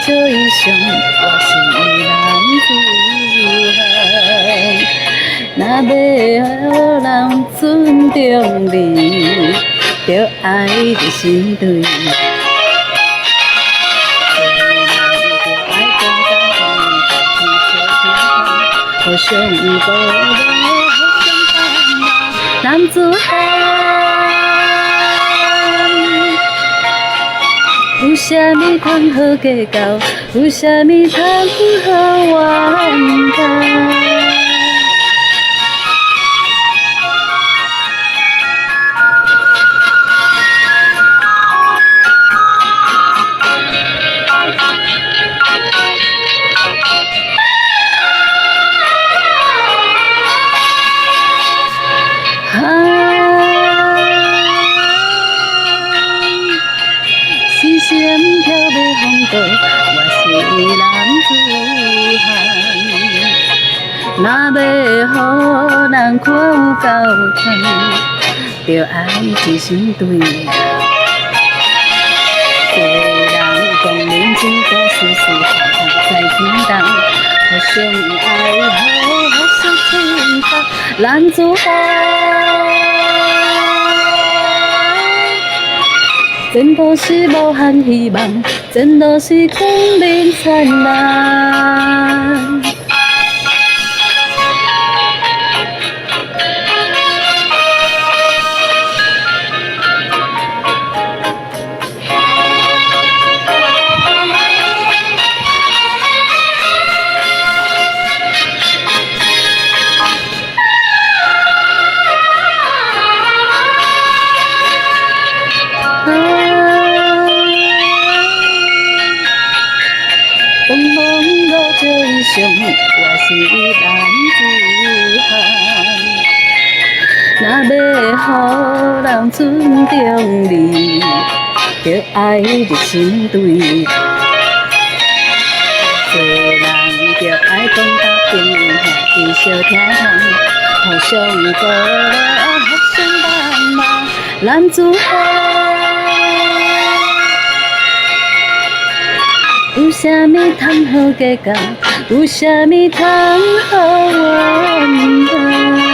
照伊上，我是男子汉。若要予人尊重你，着爱伫心内。互相鼓励，互相帮忙，男子汉。有啥物通好计较？有啥物通好怨叹？视线飘袂风度，我是男子汉。若要予人看有够甜，着爱一心对。做人讲认真，讲事实，再平等，互相爱护，互相体谅，男子汉。前途是无限希望，前路是光明灿烂。风风雨照伊上，我是男子汉。若要予人尊重你，着爱入心内。做人着爱讲甲朋友兄弟相听从，互相鼓励，互相帮忙，男子汉。有啥物通好计较？有啥物通好怨叹？